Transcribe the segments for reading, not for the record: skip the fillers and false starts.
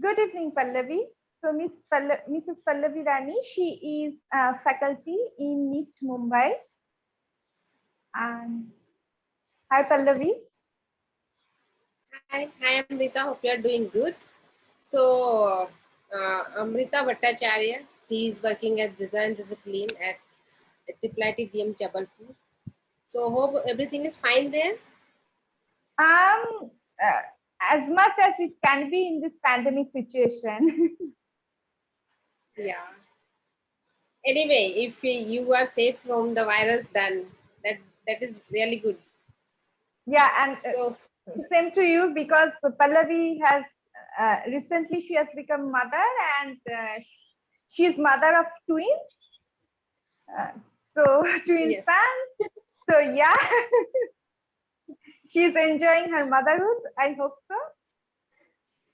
Good evening, Pallavi. So, Mrs. Pallavi Rani, she is faculty in NEET Mumbai. And hi, Pallavi. Hi, Amrita. Hope you are doing good. So, Amrita Bhattacharya, she is working as design discipline at IIT Jabalpur. So, hope everything is fine there. As much as it can be in this pandemic situation. Yeah. Anyway, if you are safe from the virus, then that is really good. Yeah, and so same to you, because Pallavi has recently she has become mother, and she is mother of twins. So twin yes. sons. So yeah, she's enjoying her motherhood. I hope so.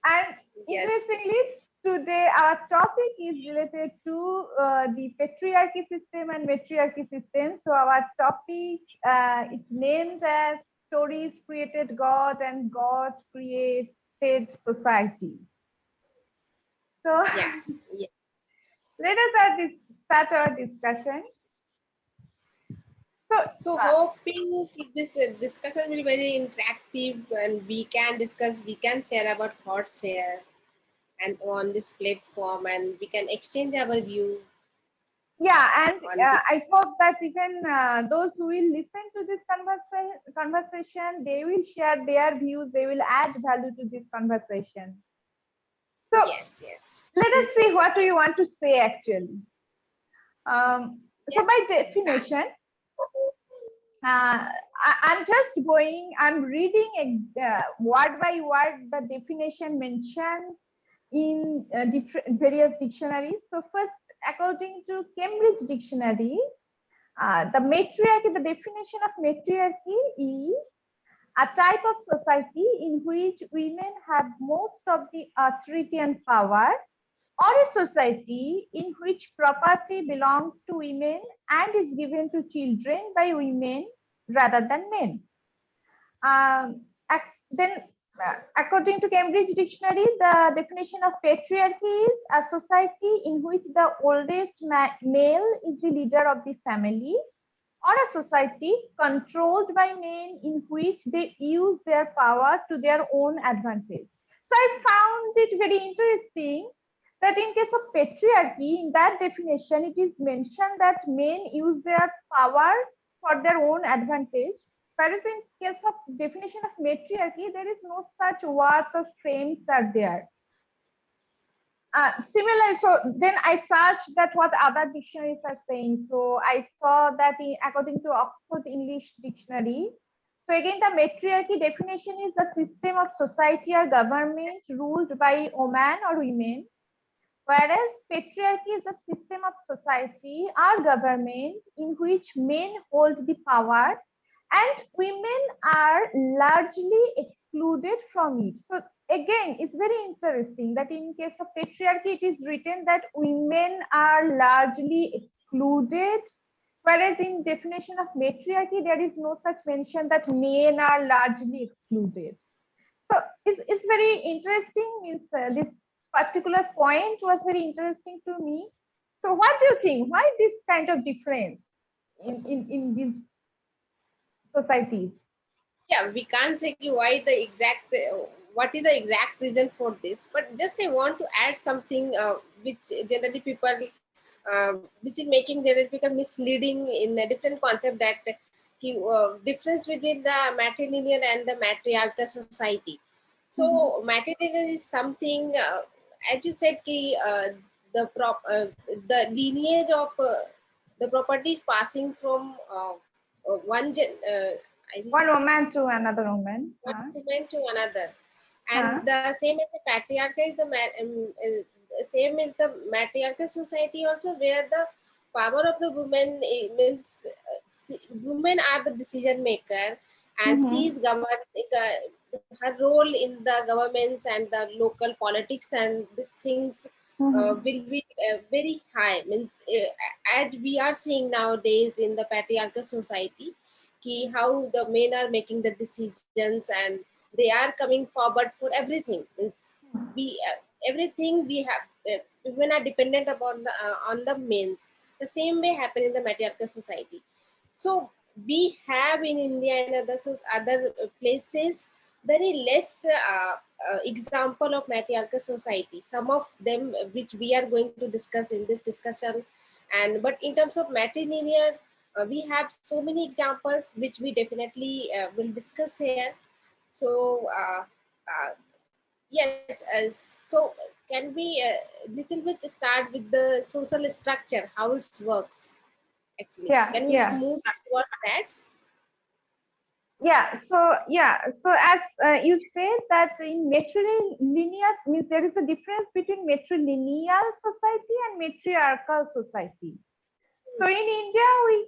And Yes. interestingly, today our topic is related to the patriarchy system and matriarchy system. So our topic is named as Stories Created God and God Created Society. So yeah. let us start our discussion. So hoping this discussion will be very interactive, and we can share our thoughts here and on this platform, and we can exchange our view. Yeah, and I hope that even those who will listen to this conversation, they will share their views, they will add value to this conversation. So yes. Let us see what we want to say actually. So by definition, I'm reading word by word the definition mentioned in various dictionaries. So first, according to Cambridge Dictionary, the definition of matriarchy is a type of society in which women have most of the authority and power, or a society in which property belongs to women and is given to children by women rather than men. Then, according to Cambridge Dictionary, the definition of patriarchy is a society in which the oldest male is the leader of the family, or a society controlled by men in which they use their power to their own advantage. So I found it very interesting that in case of patriarchy, in that definition, it is mentioned that men use their power for their own advantage, whereas in case of definition of matriarchy, there is no such words or frames are there. Similar, so then I searched that what other dictionaries are saying. So I saw that according to Oxford English Dictionary, so again the matriarchy definition is a system of society or government ruled by women or women, whereas patriarchy is a system of society or government in which men hold the power and women are largely excluded from it. So again, it's very interesting that in case of patriarchy, it is written that women are largely excluded, whereas in definition of matriarchy, there is no such mention that men are largely excluded. So it's very interesting. This particular point was very interesting to me. So what do you think? Why this kind of difference in these societies? Yeah, we can't say why the exact what is the exact reason for this, but just I want to add something which generally people which is making generally people misleading in a different concept, that difference between the matrilineal and the matriarchal society. So matrilineal is something, as you said, the lineage of the property is passing from one one woman to another woman. one woman to another, and the same as the patriarchal is the same as the matriarchal society also, where the power of the woman means women are the decision maker, and she is her role in the governments and the local politics and these things will be very high. Means as we are seeing nowadays in the patriarchal society, how the men are making the decisions and they are coming forward for everything. Means everything we have, women are dependent upon the on the men's. The same way happen in the matriarchal society. So we have in India and other places very less example of matriarchal society. Some of them which we are going to discuss in this discussion, and but in terms of matrilineal, we have so many examples which we definitely will discuss here. So yes, so can we little bit start with the social structure, how it works actually? Yeah, Can we yeah. move towards that? So as you said that in matrilineal means there is a difference between matrilineal society and matriarchal society. So in India,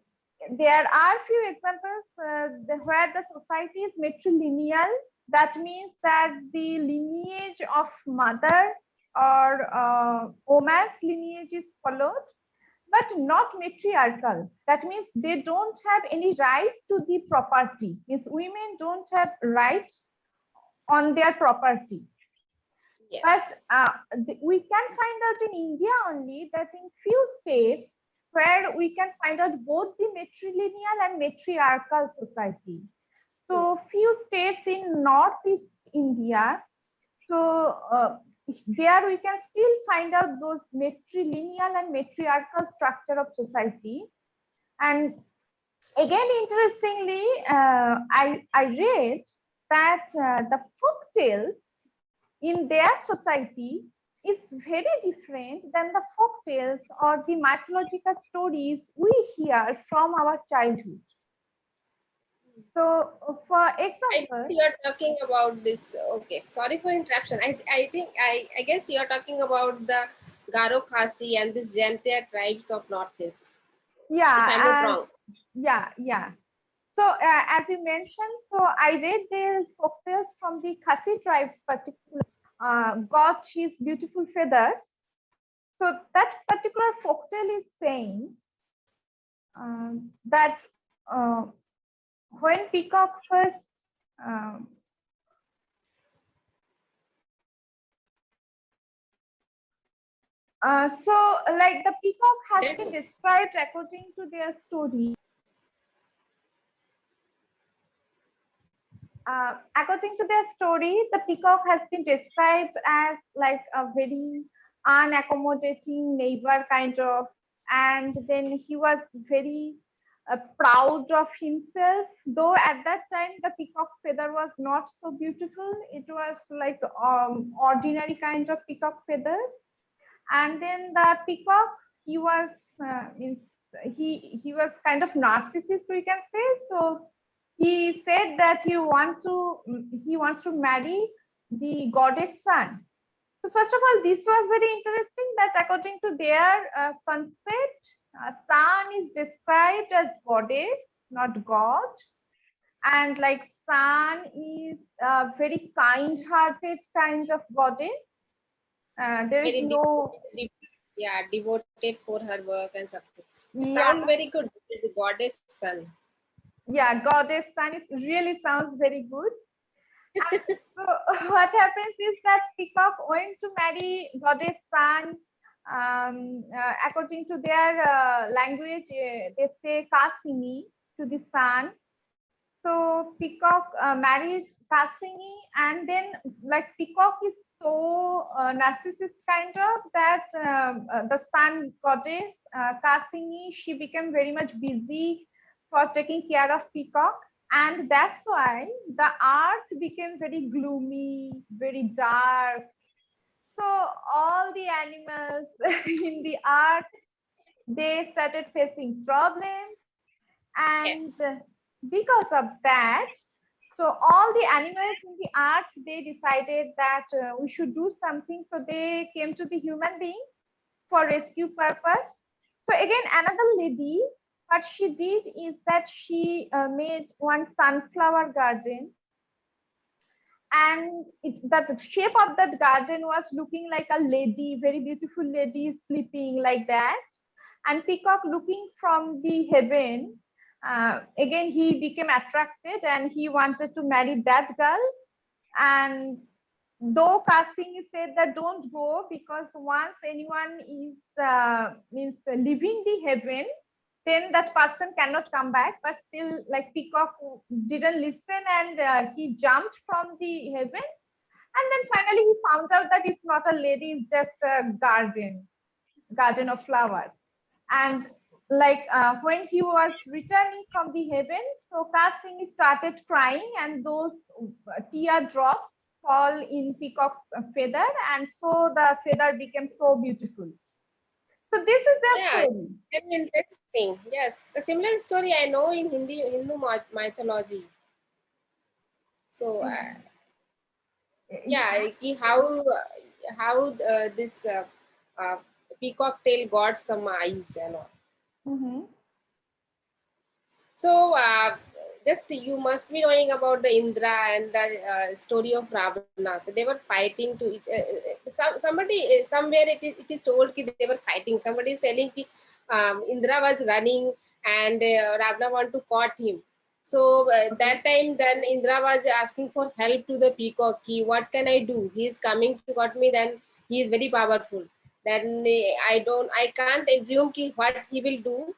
there are few examples where the society is matrilineal. That means that the lineage of mother or woman's lineage is followed, but not matriarchal. That means they don't have any right to the property. Means women don't have rights on their property. Yes. But we can find out in India only that in few states where we can find out both the matrilineal and matriarchal society. So few states in Northeast India, so there we can still find out those matrilineal and matriarchal structure of society. And again, interestingly, I read that the folk tales in their society is very different than the folk tales or the mythological stories we hear from our childhood. So, for example, You are talking about this. Okay, sorry for interruption. I guess you are talking about the Garo, Khasi, and this Jaintia tribes of Northeast. If I'm not wrong. Yeah. So, as you mentioned, so I read the folktales from the Khasi tribes, particularly got his beautiful feathers. So that particular folktale is saying that when peacock first so like the peacock has been described according to their story. According to their story, the peacock has been described as like a very unaccommodating neighbor kind of, and then he was very proud of himself, though at that time the peacock's feather was not so beautiful. It was like ordinary kind of peacock feathers. And then the peacock, he was he was kind of narcissist, we can say. So he said that he wants to marry the goddess sun. So first of all, this was very interesting that according to their concept, sun is described as goddess, not god. And like sun is a very kind-hearted kind of goddess. There is Very no devoted for her work and something. yeah. Sound very good. The goddess sun. Yeah, goddess sun is really sounds very good. So what happens is that peacock went to marry goddess sun. According to their language, they say Khasi to the sun. So peacock marries Khasi, and then like peacock is so narcissist kind of that the sun goddess Khasi, she became very much busy for taking care of peacock, and that's why the earth became very gloomy, very dark. So all the animals in the earth, they started facing problems, and because of that, so all the animals in the earth, they decided that we should do something. So they came to the human being for rescue purpose. So again, another lady, what she did is that she made one sunflower garden, and the shape of that garden was looking like a lady, very beautiful lady sleeping like that. And peacock, looking from the heaven, again he became attracted and he wanted to marry that girl. And though Khasi said that don't go, because once anyone is means leaving the heaven, then that person cannot come back. But still, like Peacock didn't listen, and he jumped from the heaven. And then finally he found out that it's not a lady, it's just a garden of flowers. And like when he was returning from the heaven, so Kasing started crying, and those tear drops fall in Peacock's feather, and so the feather became so beautiful. So this is their Yeah, story. very interesting. Yes, the similar story I know in Hindu mythology. So yeah, how this uh, peacock tail got some eyes and all. Mm-hmm. So just you must be knowing about the Indra and the story of Ravana. They were fighting to each. Somebody somewhere it is told that they were fighting. Somebody is telling that Indra was running and Ravana want to caught him. So that time, then Indra was asking for help to the peacock. What can I do? He is coming to got me. Then he is very powerful. Then I can't assume what he will do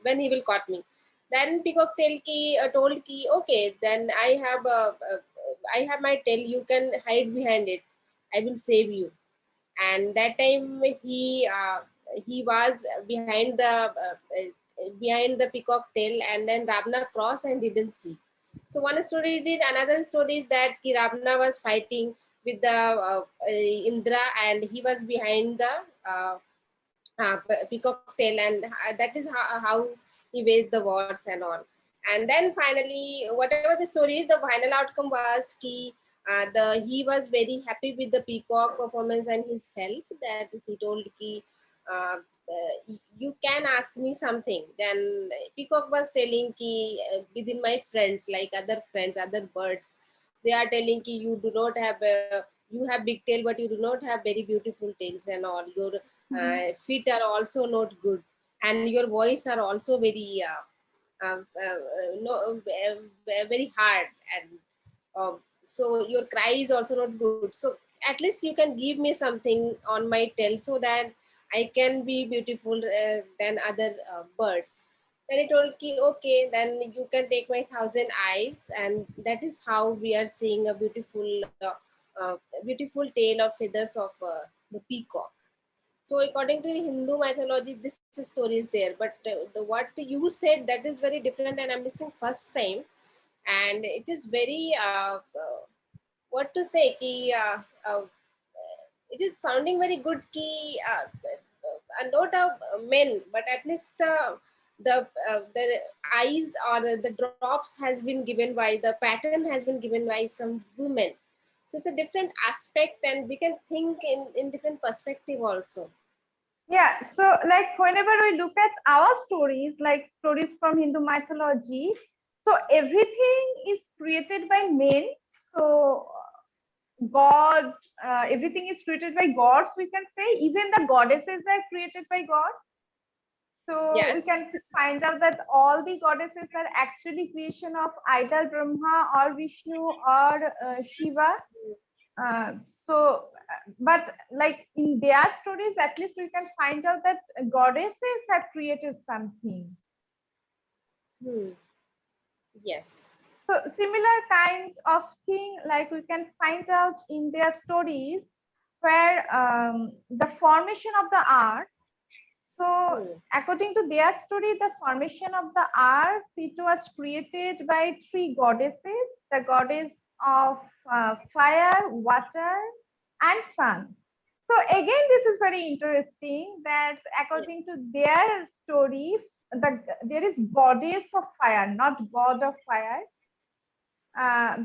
when he will caught me. Then peacock told ki, okay, then I have my tail. You can hide behind it. I will save you. And that time he was behind the peacock tail, and then Ravana crossed and didn't see. So one story did. Another story is that ki Ravana was fighting with the Indra, and he was behind the peacock tail, and that is how he waged the wars and all. And then finally, whatever the story is, the final outcome was he was very happy with the peacock performance and his help, that he told ki you can ask me something. Then peacock was telling ki within my friends, like other friends, other birds, they are telling ki you do not have you have big tail, but you do not have very beautiful tails and all. Your feet are also not good, and your voice are also very no very hard, and so your cry is also not good. So at least you can give me something on my tail so that I can be beautiful than other birds. Then he told ki, okay, then you can take my 1,000 eyes, and that is how we are seeing a beautiful tail or feathers of the peacock. So according to the Hindu mythology, this story is there. But what you said, that is very different, and I'm listening first time, and it is very what to say. It is sounding very good. Not of men, but at least the eyes or the drops has been given by, the pattern has been given by some women. So it's a different aspect, and we can think in different perspective also. Yeah, so like whenever we look at our stories, like stories from Hindu mythology, so everything is created by men. So God, everything is created by gods, we can say. Even the goddesses are created by God. So we Yes. can find out that all the goddesses are actually creation of either Brahma or Vishnu or Shiva. Uh, so, but like in their stories, at least we can find out that goddesses have created something. Hmm. Yes. So similar kind of thing, like we can find out in their stories, where the formation of the earth. So Hmm. according to their story, the formation of the earth, it was created by three goddesses: the goddess of fire, water, and sun. So again, this is very interesting that according to their story, there is goddess of fire, not god of fire,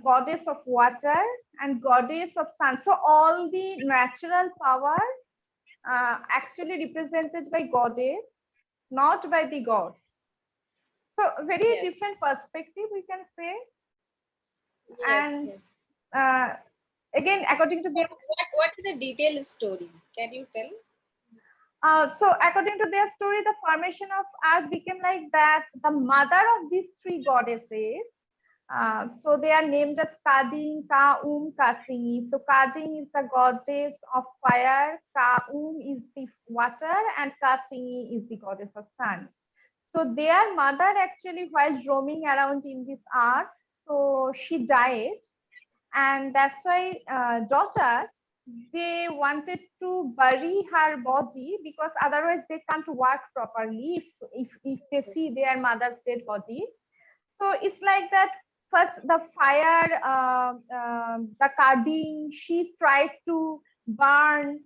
goddess of water, and goddess of sun. So all the natural power actually represented by goddess, not by the gods. So very Yes. different perspective, we can say. Yes. And Yes. uh, again, according to So their what is the detailed story? Can you tell? so according to their story, the formation of earth became like that. The mother of these three goddesses, So they are named as Kading, Kaum, Kasini. So Kading is the goddess of fire, Kaum is the water, and Kasini is the goddess of sun. So their mother actually, while roaming around in this earth, so she died, and that's why daughters, they wanted to bury her body because otherwise they can't work properly if they see their mother's dead body. So it's like that. First, the fire, the carding, she tried to burn.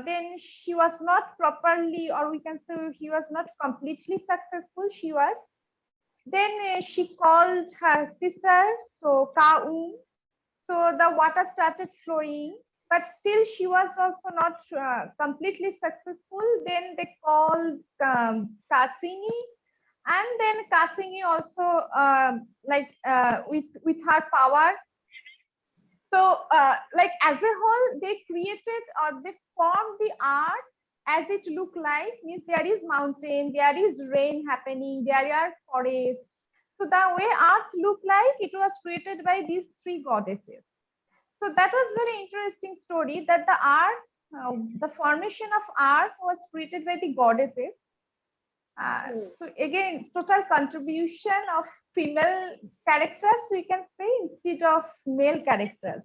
Then she was not properly, or we can say he was not completely successful. She was. Then she called her sister, so Kaum. So the water started flowing, but still she was also not completely successful. Then they called Kasini, and then Kasini also with her power. So like as a whole, they created or they formed the art as it looked like. Means there is mountain, there is rain happening, there are forests. So the way art looked like, it was created by these three goddesses. So that was very interesting story that the art, the formation of art was created by the goddesses. So again, total contribution of female characters, we can say, instead of male characters.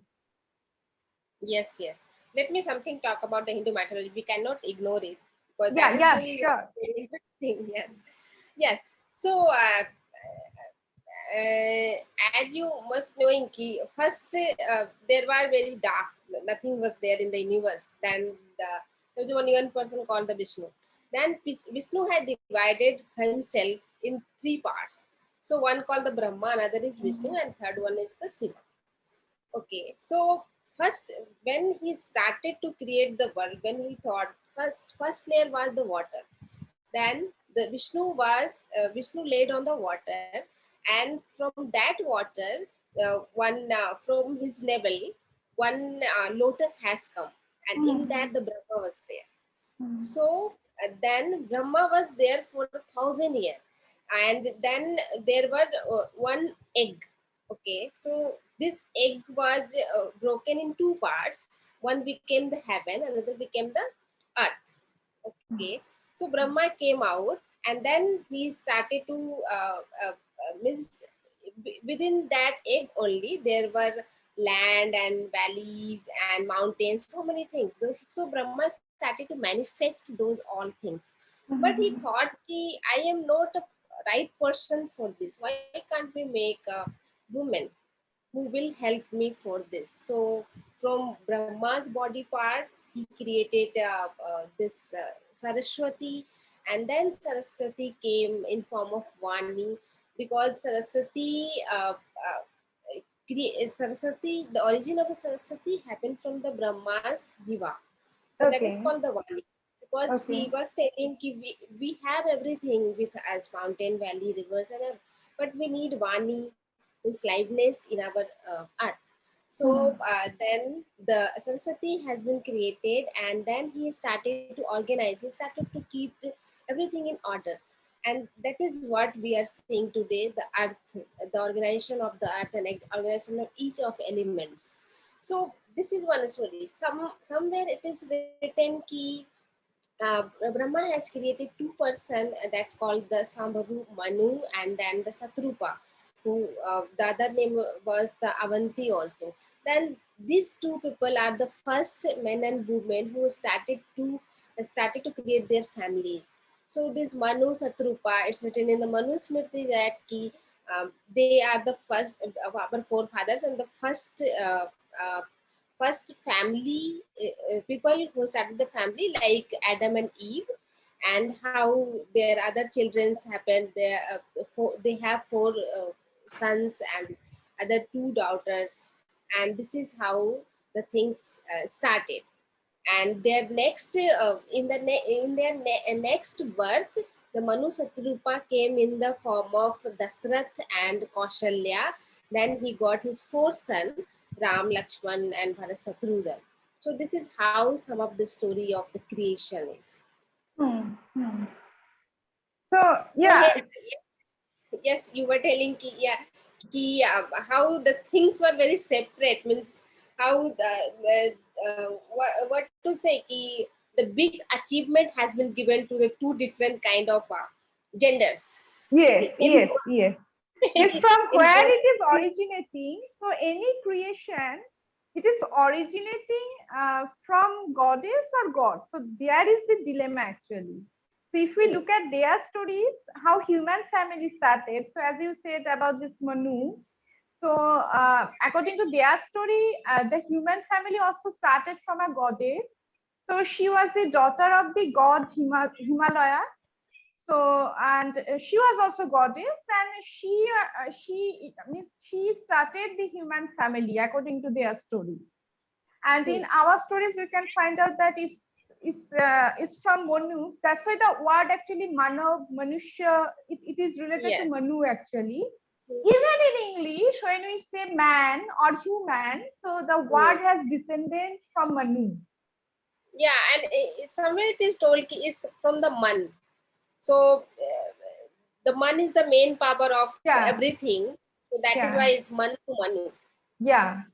Yes, yes. Let me something talk about the Hindu mythology. We cannot ignore it because Yeah, that is yeah, very sure. interesting. Yes, yes. So, as you must knowing, first there were very dark. Nothing was there in the universe. Then there was only one person called the Vishnu. Then Vishnu had divided himself in three parts. So one called the Brahma, another is Vishnu, and third one is the Shiva. Okay, so first when he started to create the world, when he thought first layer was the water, then the Vishnu laid on the water, and from that water, one from his level, one lotus has come, and in that the Brahma was there. So then Brahma was there for 1,000 years, and then there were one egg. Okay, so this egg was broken in two parts. One became the heaven, another became the earth. Okay, so Brahma came out, and then he started to means within that egg only there were land and valleys and mountains, so many things. So Brahma started to manifest those all things, but he thought I am not a right person for this. Why can't we make a woman who will help me for this? So from Brahma's body part, he created Saraswati, and then Saraswati came in form of Vani, because Saraswati, the origin of the Saraswati happened from the Brahma's Jiva. So that is Okay. called the Vani. Because Okay. he was telling we have everything with us, mountain, valley, rivers, and all, but we need Vani, means liveness in our art. So then the Saraswati has been created, and then he started to organize, he started to keep everything in orders. And that is what we are seeing today, the earth, the organization of the earth and organization of each of elements. So this is one story. Somewhere it is written ki Brahma has created two person, that's called the Sambhavu Manu and then the Satrupa, who the other name was the Avanti also. Then these two people are the first men and women who started to create their families. So this Manu Satrupa, it's written in the Manu Smriti that they are the first of our forefathers and the first family people who started the family, like Adam and Eve, and how their other children's happened. They have four sons and other two daughters, and this is how the things started. And their next next birth, the Manu Satrupa came in the form of Dasrath and Kaushalya. Then he got his four sons, Ram, Lakshman, and Bharat Satrudhan. So this is how some of the story of the creation is. So yeah. So yes, you were telling yeah, how the things were very separate, means how what to say, the big achievement has been given to the two different kind of genders Yes, in yes, yes. It's from in where both. it is originating. So any creation, it is originating from goddess or god. So there is the dilemma actually. So if we look at their stories, how human family started. So as you said about this Manu, so according to their story, the human family also started from a goddess. So she was the daughter of the god Himalaya. So and she was also goddess, and she started the human family according to their story. And in our stories we can find out that it's from Manu. That's why the word actually manav, manushya, it is related to Yes. Manu actually. Even in English, when we say man or human, so the word has descended from Manu. Yeah, and somewhere it is told it's from the man. So the man is the main power of everything. So that is why it's man to manu. Yeah.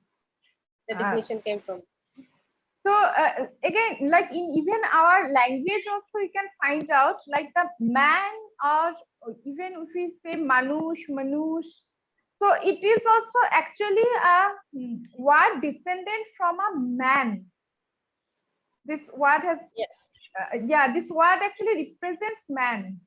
The definition came from. So again, like in even our language also, you can find out like the man, or even if we say manush, manush. So it is also actually a word descended from a man. This word has, yes. This word actually represents man.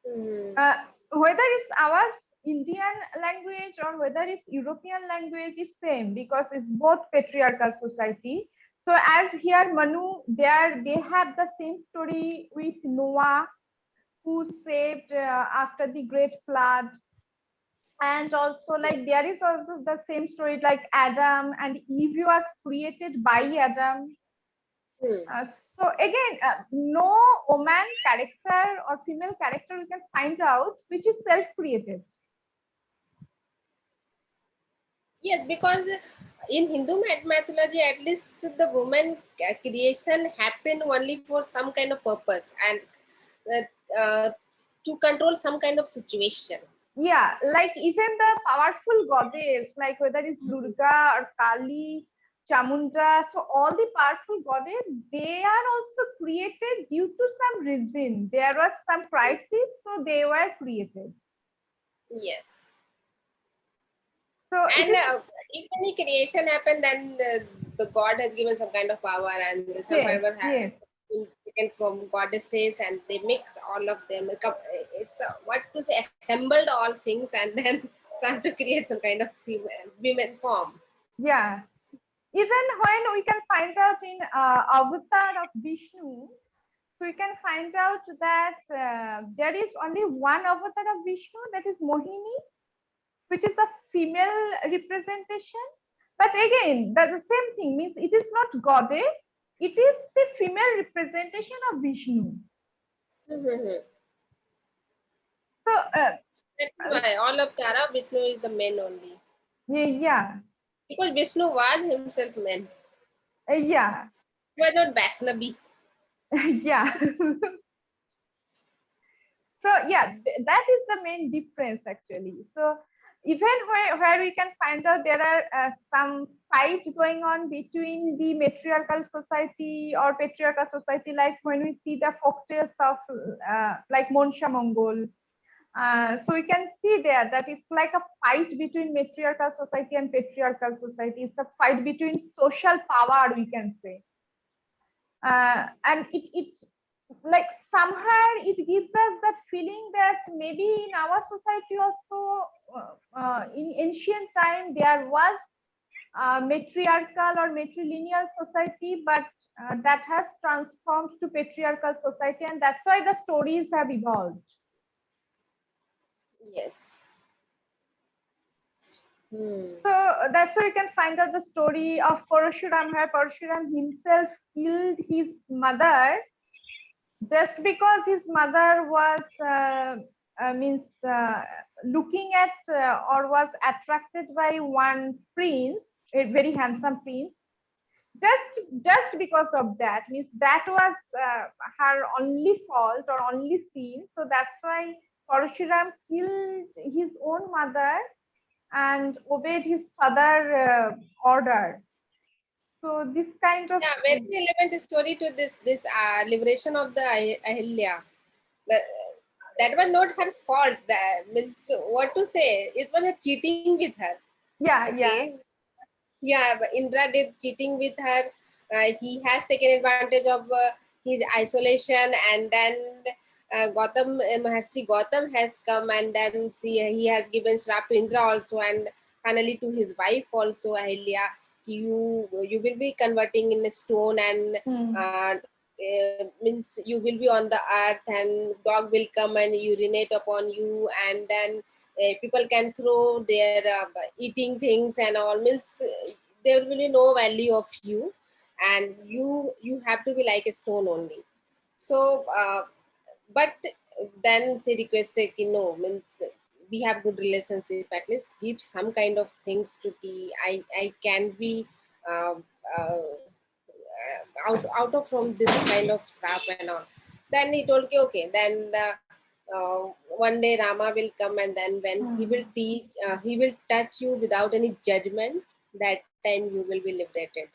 Whether it's our Indian language or whether it's European language, is same because it's both patriarchal society. So as here Manu, they have the same story with Noah, who saved after the great flood, and also like there is also the same story like Adam and Eve was created by Adam. So again, no woman character or female character we can find out which is self-created. Yes, because in Hindu mythology, at least the woman creation happened only for some kind of purpose and to control some kind of situation. Yeah, like even the powerful goddess, like whether it's Durga or Kali, Chamunda, so all the powerful goddess, they are also created due to some reason. There was some crisis, so they were created. Yes. So and if any creation happened, then the god has given some kind of power, and some power has been taken from goddesses, and they mix all of them. It's what to say, assembled all things, and then start to create some kind of women form. Yeah. Even when we can find out in Avatar of Vishnu, so we can find out that there is only one avatar of Vishnu, that is Mohini, which is a female representation. But again, that's the same thing, means it is not goddess, it is the female representation of Vishnu. So that's why all of Tara, Vishnu is the men only. Yeah. Because Vishnu was himself man. Yeah. He was not Vaishnavi. Yeah. So yeah, that is the main difference actually. So even where we can find out there are some fights going on between the matriarchal society or patriarchal society, like when we see the folktales of like Monsha Mongol. So we can see there that it's like a fight between matriarchal society and patriarchal society. It's a fight between social power, we can say. And it like somehow it gives us that feeling that maybe in our society also in ancient time there was matriarchal or matrilineal society, but that has transformed to patriarchal society, and that's why the stories have evolved. Yes. So that's why you can find out the story of Parashuram, where Parashuram himself killed his mother just because his mother was looking at or was attracted by one prince, a very handsome prince. Just because of that, means that was her only fault or only sin. So that's why Parashuram killed his own mother and obeyed his father order. So this kind of Yeah, very relevant story to this liberation of the Ahilya. The, that was not her fault. That means what to say? It was a cheating with her. yeah, Okay. Yeah, but Indra did cheating with her. He has taken advantage of his isolation, and then Gautam, Maharshi Gautam has come, and then he has given shrap to Indra also, and finally to his wife also, Ahilya. You will be converting in a stone, and means you will be on the earth, and dog will come and urinate upon you, and then people can throw their eating things and all, means there will be no value of you, and you have to be like a stone only. So but then she requested, means we have good relationship, at least give some kind of things to be, I can be uh, uh, out of from this kind of trap and all. Then he told, okay, then one day Rama will come, and then when he will teach, he will touch you without any judgment. That time you will be liberated.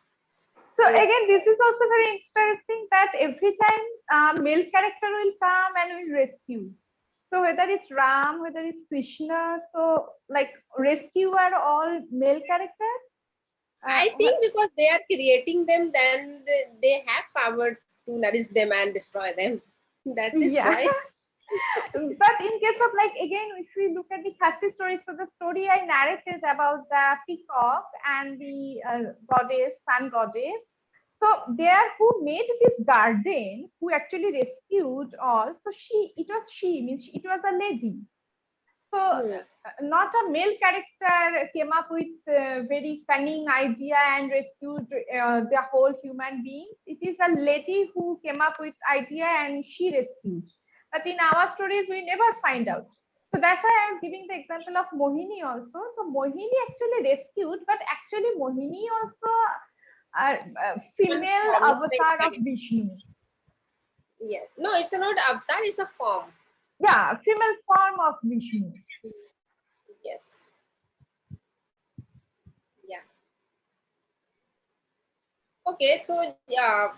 So So again, this is also very interesting that every time male character will come and will rescue. So whether it's Ram, whether it's Krishna, so like rescue are all male characters. I think because they are creating them, then they have power to nourish them and destroy them. That is Yeah. why. But in case of like again, if we look at the Khasi story, so the story I narrated about the peacock and the goddess, sun goddess. So there, who made this garden, who actually rescued all. So it was she, means it was a lady. So not a male character came up with a very cunning idea and rescued the whole human being. It is a lady who came up with idea and she rescued. But in our stories, we never find out. So that's why I'm giving the example of Mohini also. So Mohini actually rescued, but actually Mohini also a One female form, not avatar of exact. Vishnu. Yes. No, it's not avatar, it's a form. Yeah, female form of Vishnu. Yes. Yeah. Okay, so yeah,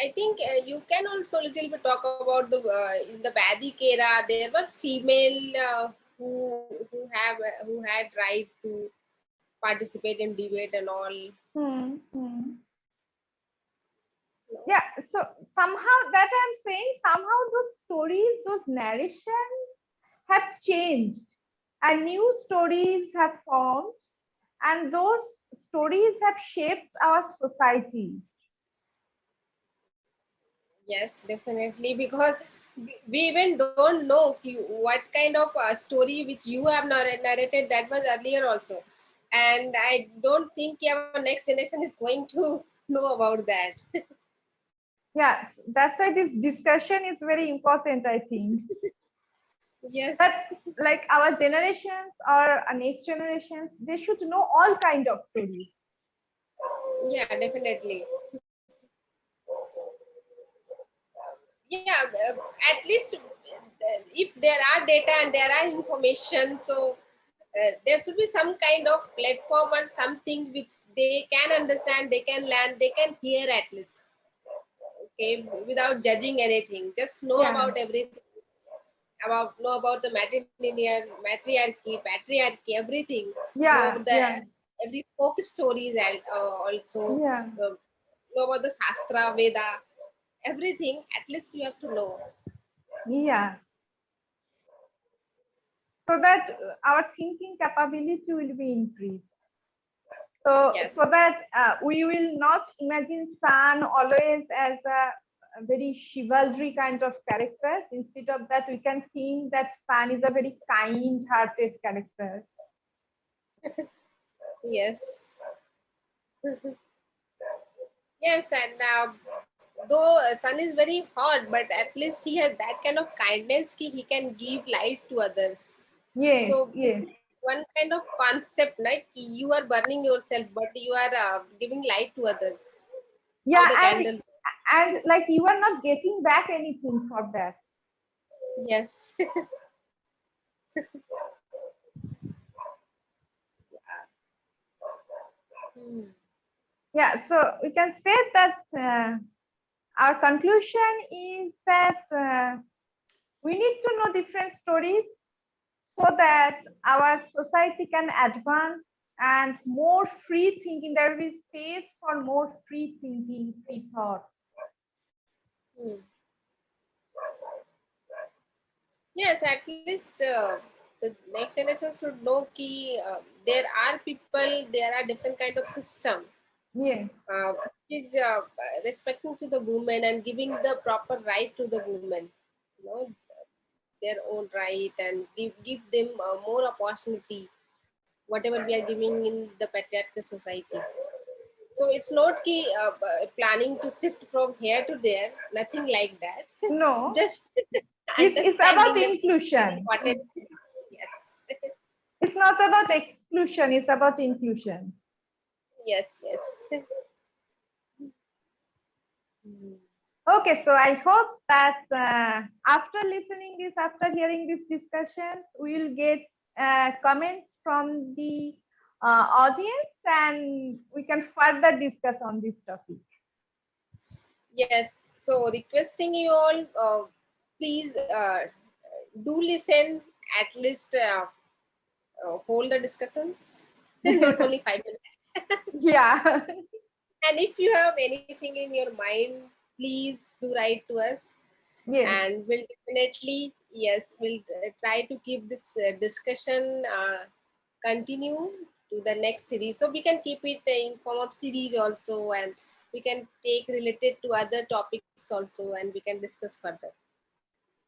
I think you can also a little bit talk about the in the Vedic era there were female who had right to participate in debate and all. Yeah, so somehow that I'm saying, somehow those stories, those narrations have changed and new stories have formed, and those stories have shaped our society. Yes, definitely, because we even don't know what kind of story which you have narrated that was earlier also, and I don't think our next generation is going to know about that. Yeah, that's why this discussion is very important, I think. Yes. That like our generations or our next generations, they should know all kind of stories. Yeah, definitely. Yeah, at least if there are data and there are information, so there should be some kind of platform or something which they can understand, they can learn, they can hear at least. Okay, without judging anything, just know Yeah, about everything, know about the matriarchy, patriarchy, everything. Know yeah, the yeah, every folk stories, and also yeah, know about the Shastra, Veda, everything. At least you have to know. yeah. So that our thinking capability will be increased. So Yes. that we will not imagine Sun always as a very chivalry kind of character. Instead of that, we can think that Sun is a very kind-hearted character. Yes. Yes, and though sun is very hot, but at least he has that kind of kindness. He can give light to others. Yes, So this yes, is one kind of concept, like you are burning yourself, but you are giving light to others. How yeah, the candle. and like you are not getting back anything for that. Yes. Hmm. Yeah, so we can say that our conclusion is that we need to know different stories so that our society can advance and more free thinking. There will be space for more free thinking, free thought. Hmm. Yes, at least the next generation should know ki there are people, there are different kind of system Yeah. which is respecting to the woman and giving the proper right to the woman, you know, their own right, and give them more opportunity, whatever we are giving in the patriarchal society. So it's not ki planning to shift from here to there, nothing like that. No, Just it's about understanding that this is very inclusion. important. Yes. It's not about exclusion, it's about inclusion. Yes, yes. Mm. Okay, so I hope that after listening this, after hearing this discussion, we will get comments from the audience and we can further discuss on this topic. Yes. So requesting you all, please do listen, at least hold the discussions, not only 5 minutes. Yeah. And if you have anything in your mind, please do write to us, Yes. and we'll definitely, yes, we'll try to keep this discussion continue to the next series, so we can keep it in form of series also, and we can take related to other topics also, and we can discuss further.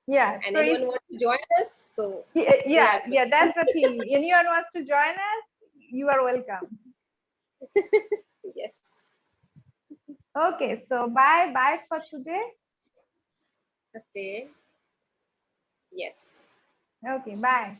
Yeah. And So anyone if want to join us, so they yeah, are yeah, that's the thing. Anyone wants to join us, you are welcome. yes. Okay, so bye for today. Okay. Yes. Okay, bye.